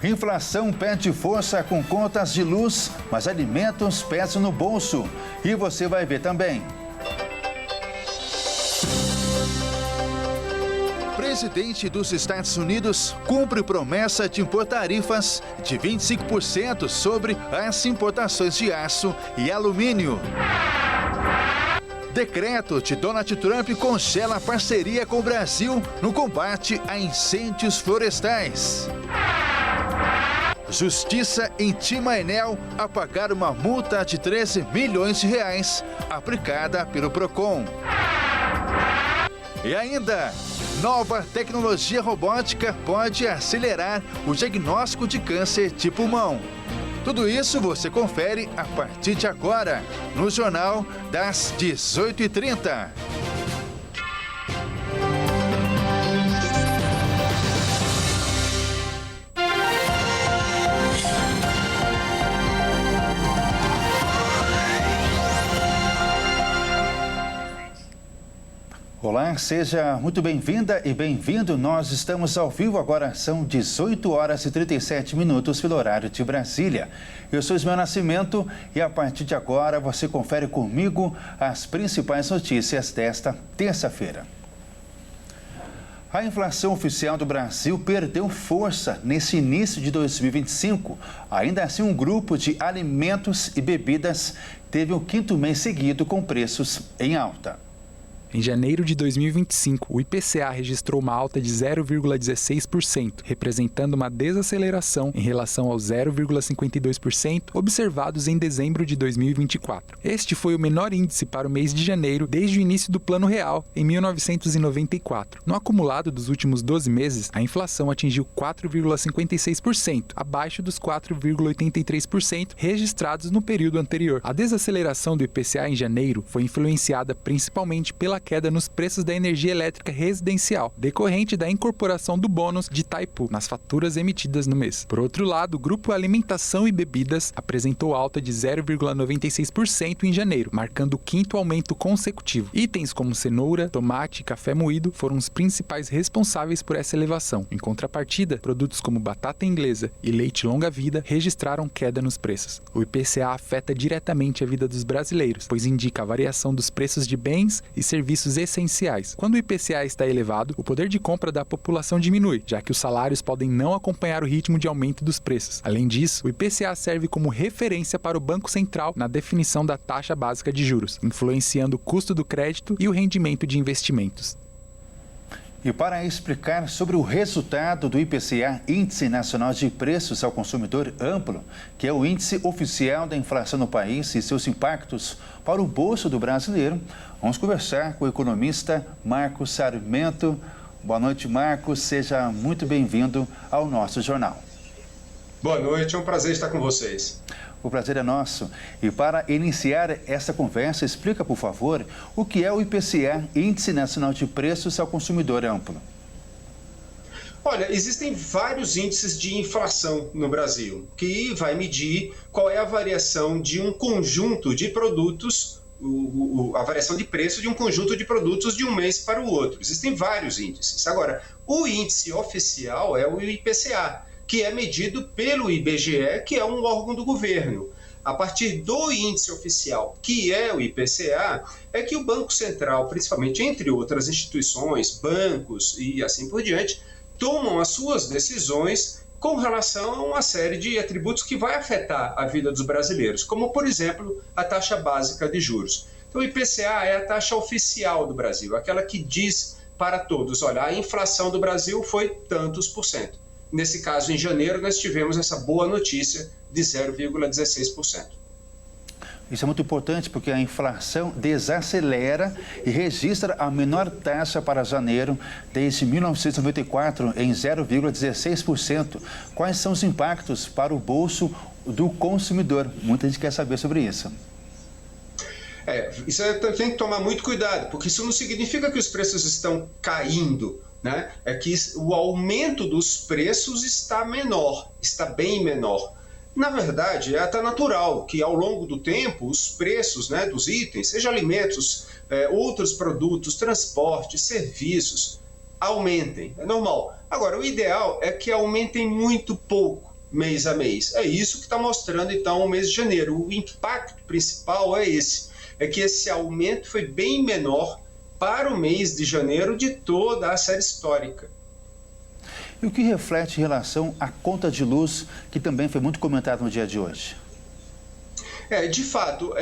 Inflação pede força com contas de luz, mas alimentos pesam no bolso. E você vai ver também. Presidente dos Estados Unidos cumpre promessa de impor tarifas de 25% sobre as importações de aço e alumínio. Decreto de Donald Trump congela a parceria com o Brasil no combate a incêndios florestais. Justiça intima a Enel a pagar uma multa de 13 milhões de reais aplicada pelo Procon. E ainda, nova tecnologia robótica pode acelerar o diagnóstico de câncer de pulmão. Tudo isso você confere a partir de agora, no Jornal das 18h30. Olá, seja muito bem-vinda e bem-vindo. Nós estamos ao vivo agora, são 18 horas e 37 minutos pelo horário de Brasília. Eu sou Ismael Nascimento e a partir de agora você confere comigo as principais notícias desta terça-feira. A inflação oficial do Brasil perdeu força nesse início de 2025. Ainda assim, um grupo de alimentos e bebidas teve o quinto mês seguido com preços em alta. Em janeiro de 2025, o IPCA registrou uma alta de 0,16%, representando uma desaceleração em relação aos 0,52% observados em dezembro de 2024. Este foi o menor índice para o mês de janeiro desde o início do Plano Real, em 1994. No acumulado dos últimos 12 meses, a inflação atingiu 4,56%, abaixo dos 4,83% registrados no período anterior. A desaceleração do IPCA em janeiro foi influenciada principalmente pela queda nos preços da energia elétrica residencial, decorrente da incorporação do bônus de Itaipu nas faturas emitidas no mês. Por outro lado, o grupo Alimentação e Bebidas apresentou alta de 0,96% em janeiro, marcando o quinto aumento consecutivo. Itens como cenoura, tomate e café moído foram os principais responsáveis por essa elevação. Em contrapartida, produtos como batata inglesa e leite longa-vida registraram queda nos preços. O IPCA afeta diretamente a vida dos brasileiros, pois indica a variação dos preços de bens e serviços essenciais. Quando o IPCA está elevado, o poder de compra da população diminui, já que os salários podem não acompanhar o ritmo de aumento dos preços. Além disso, o IPCA serve como referência para o Banco Central na definição da taxa básica de juros, influenciando o custo do crédito e o rendimento de investimentos. E para explicar sobre o resultado do IPCA, Índice Nacional de Preços ao Consumidor Amplo, que é o índice oficial da inflação no país e seus impactos para o bolso do brasileiro, vamos conversar com o economista Marcos Sarmento. Boa noite, Marcos. Seja muito bem-vindo ao nosso jornal. Boa noite, é um prazer estar com vocês. O prazer é nosso. E para iniciar essa conversa, explica, por favor, o que é o IPCA, Índice Nacional de Preços ao Consumidor Amplo. Olha, existem vários índices de inflação no Brasil, que vai medir qual é a variação de um conjunto de produtos, a variação de preço de um conjunto de produtos de um mês para o outro. Existem vários índices. Agora, o índice oficial é o IPCA, que é medido pelo IBGE, que é um órgão do governo. A partir do índice oficial, que é o IPCA, é que o Banco Central, principalmente entre outras instituições, bancos e assim por diante, tomam as suas decisões com relação a uma série de atributos que vai afetar a vida dos brasileiros, como, por exemplo, a taxa básica de juros. Então, o IPCA é a taxa oficial do Brasil, aquela que diz para todos, olha, a inflação do Brasil foi tantos por cento. Nesse caso, em janeiro, nós tivemos essa boa notícia de 0,16%. Isso é muito importante porque a inflação desacelera e registra a menor taxa para janeiro desde 1994, em 0,16%. Quais são os impactos para o bolso do consumidor? Muita gente quer saber sobre isso. Tem que tomar muito cuidado, porque isso não significa que os preços estão caindo, né? É que o aumento dos preços está menor, está bem menor. Na verdade, é até natural que ao longo do tempo os preços, né, dos itens, seja alimentos, outros produtos, transporte, serviços, aumentem. É normal. Agora, o ideal é que aumentem muito pouco, mês a mês. É isso que está mostrando, então, o mês de janeiro. O impacto principal é esse, é que esse aumento foi bem menor para o mês de janeiro de toda a série histórica. E o que reflete em relação à conta de luz, que também foi muito comentado no dia de hoje? De fato,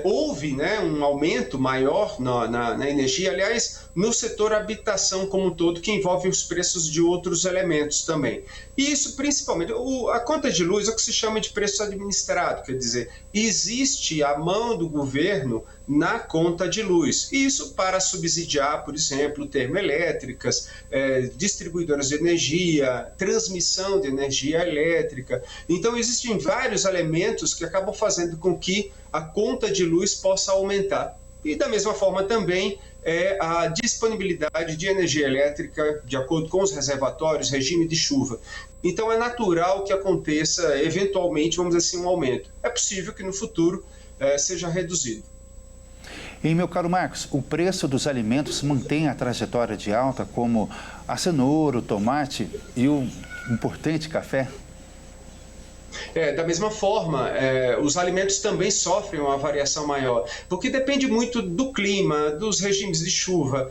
houve, né, um aumento maior na energia, aliás, no setor habitação como um todo, que envolve os preços de outros elementos também. E isso principalmente, a conta de luz é o que se chama de preço administrado, quer dizer, existe a mão do governo na conta de luz. Isso para subsidiar, por exemplo, termoelétricas, distribuidoras de energia, transmissão de energia elétrica. Então, existem vários elementos que acabam fazendo com que a conta de luz possa aumentar. E da mesma forma também a disponibilidade de energia elétrica de acordo com os reservatórios, regime de chuva. Então é natural que aconteça eventualmente, vamos dizer assim, um aumento. É possível que no futuro seja reduzido. E, meu caro Marcos, o preço dos alimentos mantém a trajetória de alta, como a cenoura, o tomate e o importante café? Da mesma forma, os alimentos também sofrem uma variação maior, porque depende muito do clima, dos regimes de chuva,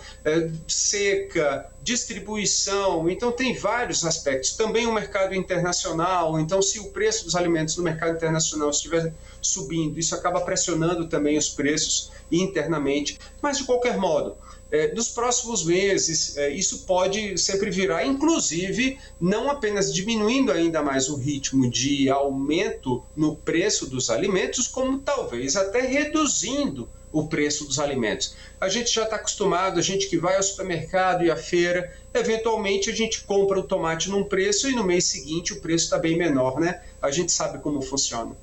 seca, distribuição, então tem vários aspectos. Também o mercado internacional, então se o preço dos alimentos no mercado internacional estiver subindo, isso acaba pressionando também os preços internamente, mas de qualquer modo, nos próximos meses, isso pode sempre virar, inclusive, não apenas diminuindo ainda mais o ritmo de aumento no preço dos alimentos, como talvez até reduzindo o preço dos alimentos. A gente já está acostumado, a gente que vai ao supermercado e à feira, eventualmente a gente compra o tomate num preço e no mês seguinte o preço está bem menor, né? A gente sabe como funciona.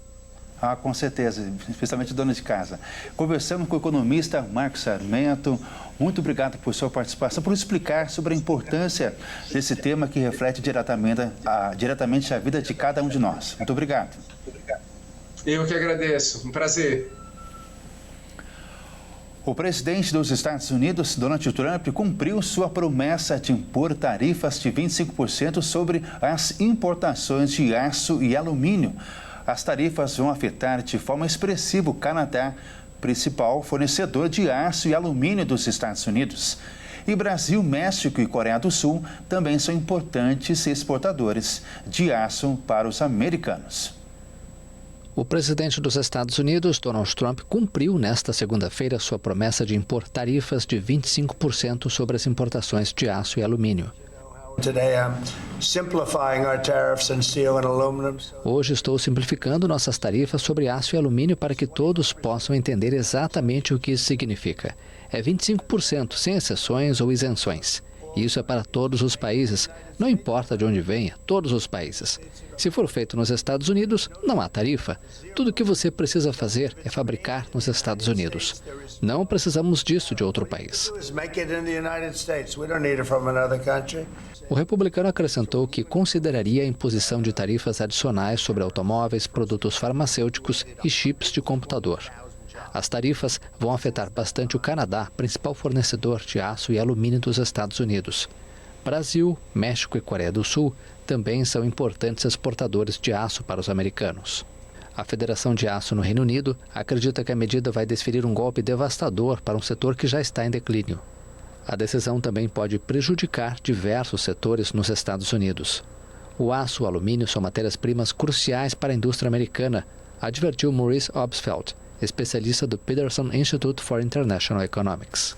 Ah, com certeza, especialmente dona de casa. Conversamos com o economista Marcos Sarmento. Muito obrigado por sua participação, por explicar sobre a importância desse tema que reflete diretamente a vida de cada um de nós. Muito obrigado. Eu que agradeço. Um prazer. O presidente dos Estados Unidos, Donald Trump, cumpriu sua promessa de impor tarifas de 25% sobre as importações de aço e alumínio. As tarifas vão afetar de forma expressiva o Canadá, principal fornecedor de aço e alumínio dos Estados Unidos. E Brasil, México e Coreia do Sul também são importantes exportadores de aço para os americanos. O presidente dos Estados Unidos, Donald Trump, cumpriu nesta segunda-feira sua promessa de impor tarifas de 25% sobre as importações de aço e alumínio. Hoje estou simplificando nossas tarifas sobre aço e alumínio para que todos possam entender exatamente o que isso significa. É 25%, sem exceções ou isenções. Isso é para todos os países, não importa de onde venha, todos os países. Se for feito nos Estados Unidos, não há tarifa. Tudo o que você precisa fazer é fabricar nos Estados Unidos. Não precisamos disso de outro país. O republicano acrescentou que consideraria a imposição de tarifas adicionais sobre automóveis, produtos farmacêuticos e chips de computador. As tarifas vão afetar bastante o Canadá, principal fornecedor de aço e alumínio dos Estados Unidos. Brasil, México e Coreia do Sul também são importantes exportadores de aço para os americanos. A Federação de Aço no Reino Unido acredita que a medida vai desferir um golpe devastador para um setor que já está em declínio. A decisão também pode prejudicar diversos setores nos Estados Unidos. O aço e o alumínio são matérias-primas cruciais para a indústria americana, advertiu Maurice Obstfeld, especialista do Peterson Institute for International Economics.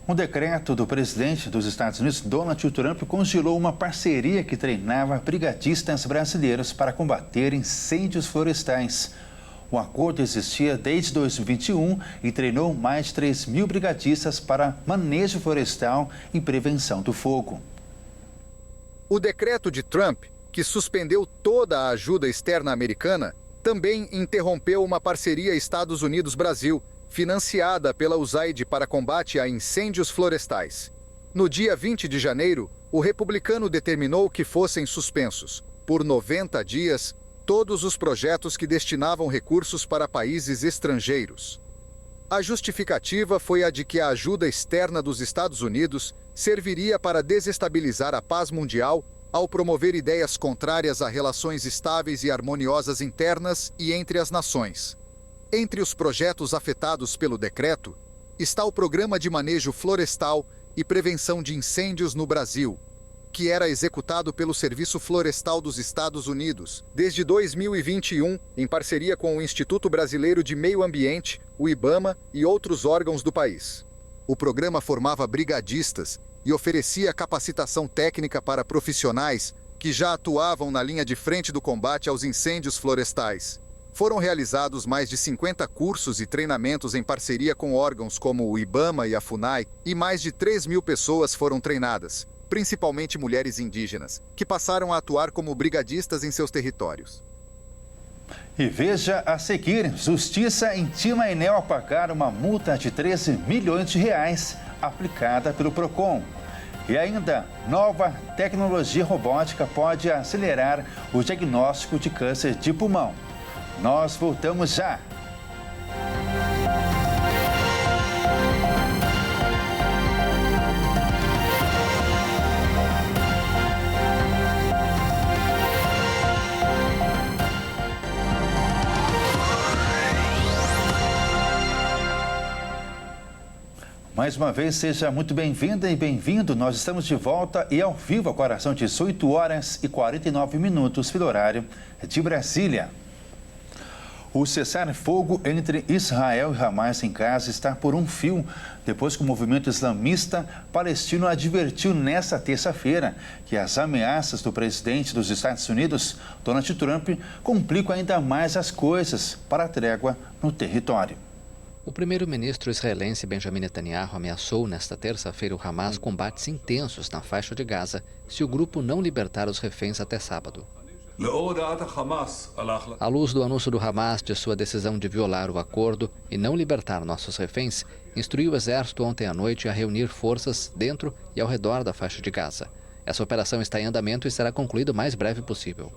Um decreto do presidente dos Estados Unidos, Donald Trump, congelou uma parceria que treinava brigadistas brasileiros para combater incêndios florestais. O acordo existia desde 2021 e treinou mais de 3.000 brigadistas para manejo florestal e prevenção do fogo. O decreto de Trump, que suspendeu toda a ajuda externa americana, também interrompeu uma parceria Estados Unidos-Brasil, financiada pela USAID para combate a incêndios florestais. No dia 20 de janeiro, o republicano determinou que fossem suspensos, por 90 dias, todos os projetos que destinavam recursos para países estrangeiros. A justificativa foi a de que a ajuda externa dos Estados Unidos serviria para desestabilizar a paz mundial ao promover ideias contrárias a relações estáveis e harmoniosas internas e entre as nações. Entre os projetos afetados pelo decreto está o Programa de Manejo Florestal e Prevenção de Incêndios no Brasil, que era executado pelo Serviço Florestal dos Estados Unidos desde 2021, em parceria com o Instituto Brasileiro de Meio Ambiente, o IBAMA e outros órgãos do país. O programa formava brigadistas e oferecia capacitação técnica para profissionais que já atuavam na linha de frente do combate aos incêndios florestais. Foram realizados mais de 50 cursos e treinamentos em parceria com órgãos como o IBAMA e a FUNAI, e mais de 3.000 pessoas foram treinadas, principalmente mulheres indígenas, que passaram a atuar como brigadistas em seus territórios. E veja a seguir, Justiça intima a Enel a pagar uma multa de 13 milhões de reais aplicada pelo PROCON. E ainda, nova tecnologia robótica pode acelerar o diagnóstico de câncer de pulmão. Nós voltamos já. Mais uma vez, seja muito bem-vinda e bem-vindo. Nós estamos de volta e ao vivo agora são 18 horas e 49 minutos pelo horário de Brasília. O cessar-fogo entre Israel e Hamas em Gaza está por um fio, depois que o movimento islamista palestino advertiu nesta terça-feira que as ameaças do presidente dos Estados Unidos, Donald Trump, complicam ainda mais as coisas para a trégua no território. O primeiro-ministro israelense Benjamin Netanyahu ameaçou nesta terça-feira o Hamas combates intensos na faixa de Gaza se o grupo não libertar os reféns até sábado. À luz do anúncio do Hamas de sua decisão de violar o acordo e não libertar nossos reféns, instruiu o exército ontem à noite a reunir forças dentro e ao redor da faixa de Gaza. Essa operação está em andamento e será concluída o mais breve possível.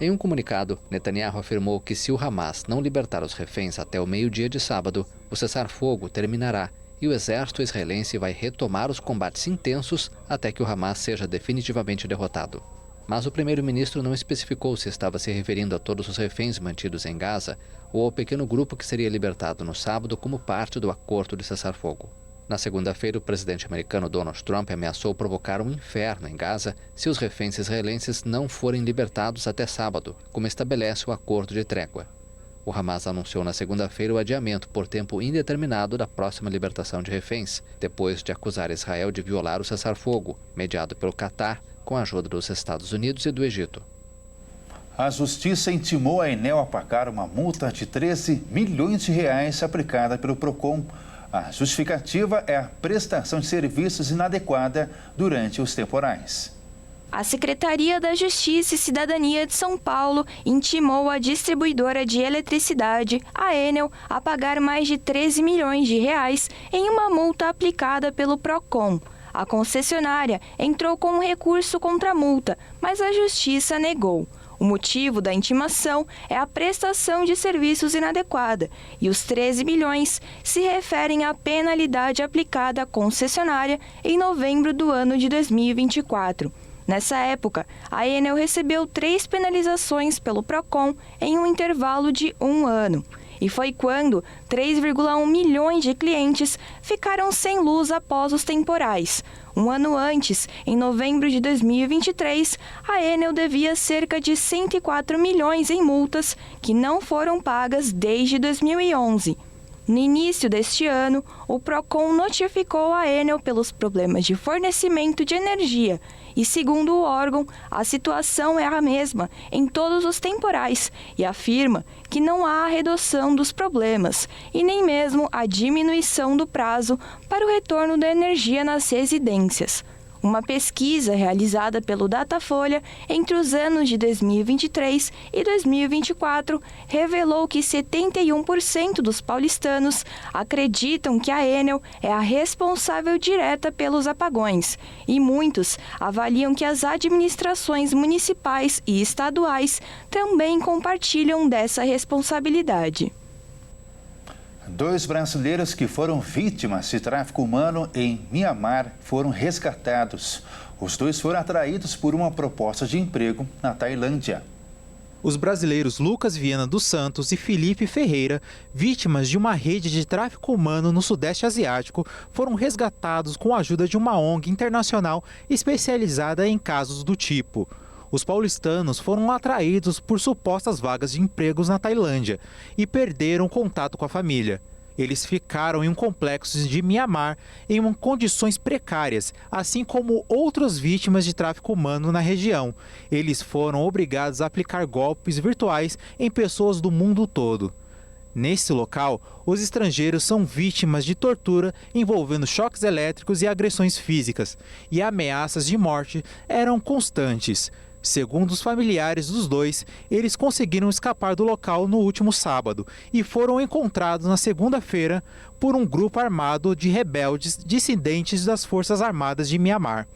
Em um comunicado, Netanyahu afirmou que se o Hamas não libertar os reféns até o meio-dia de sábado, o cessar-fogo terminará e o exército israelense vai retomar os combates intensos até que o Hamas seja definitivamente derrotado. Mas o primeiro-ministro não especificou se estava se referindo a todos os reféns mantidos em Gaza ou ao pequeno grupo que seria libertado no sábado como parte do acordo de cessar-fogo. Na segunda-feira, o presidente americano Donald Trump ameaçou provocar um inferno em Gaza se os reféns israelenses não forem libertados até sábado, como estabelece o acordo de trégua. O Hamas anunciou na segunda-feira o adiamento por tempo indeterminado da próxima libertação de reféns, depois de acusar Israel de violar o cessar-fogo, mediado pelo Catar, com a ajuda dos Estados Unidos e do Egito. A Justiça intimou a Enel a pagar uma multa de 13 milhões de reais aplicada pelo PROCON. A justificativa é a prestação de serviços inadequada durante os temporais. A Secretaria da Justiça e Cidadania de São Paulo intimou a distribuidora de eletricidade, a Enel, a pagar mais de 13 milhões de reais em uma multa aplicada pelo PROCON. A concessionária entrou com um recurso contra a multa, mas a Justiça negou. O motivo da intimação é a prestação de serviços inadequada e os 13 milhões se referem à penalidade aplicada à concessionária em novembro do ano de 2024. Nessa época, a Enel recebeu 3 penalizações pelo PROCON em um intervalo de 1 ano. E foi quando 3,1 milhões de clientes ficaram sem luz após os temporais. Um ano antes, em novembro de 2023, a Enel devia cerca de 104 milhões em multas que não foram pagas desde 2011. No início deste ano, o PROCON notificou a Enel pelos problemas de fornecimento de energia e, segundo o órgão, a situação é a mesma em todos os temporais e afirma que não há redução dos problemas e nem mesmo a diminuição do prazo para o retorno da energia nas residências. Uma pesquisa realizada pelo Datafolha entre os anos de 2023 e 2024 revelou que 71% dos paulistanos acreditam que a Enel é a responsável direta pelos apagões e muitos avaliam que as administrações municipais e estaduais também compartilham dessa responsabilidade. 2 brasileiros que foram vítimas de tráfico humano em Mianmar foram resgatados. Os 2 foram atraídos por uma proposta de emprego na Tailândia. Os brasileiros Lucas Viana dos Santos e Felipe Ferreira, vítimas de uma rede de tráfico humano no Sudeste Asiático, foram resgatados com a ajuda de uma ONG internacional especializada em casos do tipo. Os paulistanos foram atraídos por supostas vagas de empregos na Tailândia e perderam contato com a família. Eles ficaram em um complexo de Mianmar em condições precárias, assim como outras vítimas de tráfico humano na região. Eles foram obrigados a aplicar golpes virtuais em pessoas do mundo todo. Nesse local, os estrangeiros são vítimas de tortura envolvendo choques elétricos e agressões físicas, e ameaças de morte eram constantes. Segundo os familiares dos 2, eles conseguiram escapar do local no último sábado e foram encontrados na segunda-feira por um grupo armado de rebeldes dissidentes das Forças Armadas de Mianmar.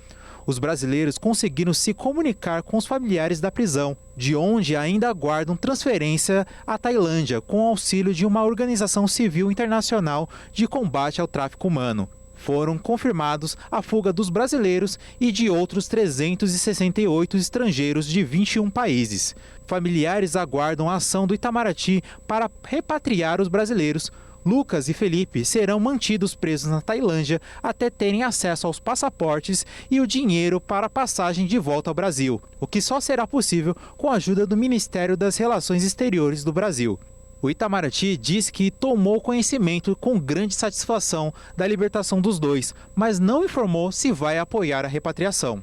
Os brasileiros conseguiram se comunicar com os familiares da prisão, de onde ainda aguardam transferência à Tailândia com auxílio de uma organização civil internacional de combate ao tráfico humano. Foram confirmados a fuga dos brasileiros e de outros 368 estrangeiros de 21 países. Familiares aguardam a ação do Itamaraty para repatriar os brasileiros. Lucas e Felipe serão mantidos presos na Tailândia até terem acesso aos passaportes e o dinheiro para a passagem de volta ao Brasil, o que só será possível com a ajuda do Ministério das Relações Exteriores do Brasil. O Itamaraty diz que tomou conhecimento com grande satisfação da libertação dos 2, mas não informou se vai apoiar a repatriação.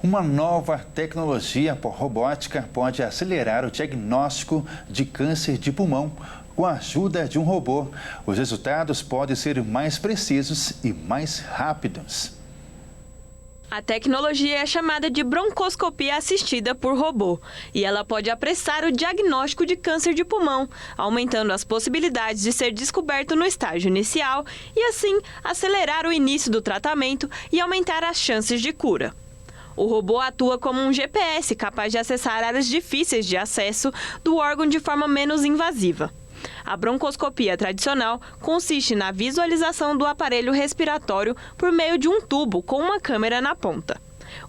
Uma nova tecnologia por robótica pode acelerar o diagnóstico de câncer de pulmão com a ajuda de um robô. Os resultados podem ser mais precisos e mais rápidos. A tecnologia é chamada de broncoscopia assistida por robô e ela pode apressar o diagnóstico de câncer de pulmão, aumentando as possibilidades de ser descoberto no estágio inicial e, assim, acelerar o início do tratamento e aumentar as chances de cura. O robô atua como um GPS capaz de acessar áreas difíceis de acesso do órgão de forma menos invasiva. A broncoscopia tradicional consiste na visualização do aparelho respiratório por meio de um tubo com uma câmera na ponta.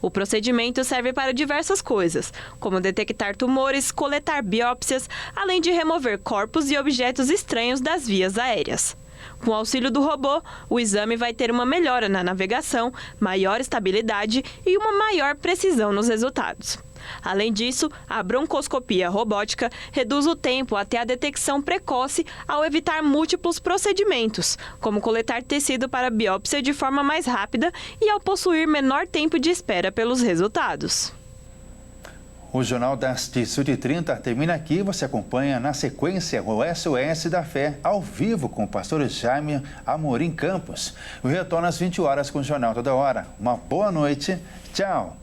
O procedimento serve para diversas coisas, como detectar tumores, coletar biópsias, além de remover corpos e objetos estranhos das vias aéreas. Com o auxílio do robô, o exame vai ter uma melhora na navegação, maior estabilidade e uma maior precisão nos resultados. Além disso, a broncoscopia robótica reduz o tempo até a detecção precoce ao evitar múltiplos procedimentos, como coletar tecido para biópsia de forma mais rápida e ao possuir menor tempo de espera pelos resultados. O Jornal das 18h30 termina aqui. Você acompanha na sequência o SOS da Fé ao vivo com o pastor Jaime Amorim Campos. Eu retorno às 20 horas com o Jornal Toda Hora. Uma boa noite. Tchau.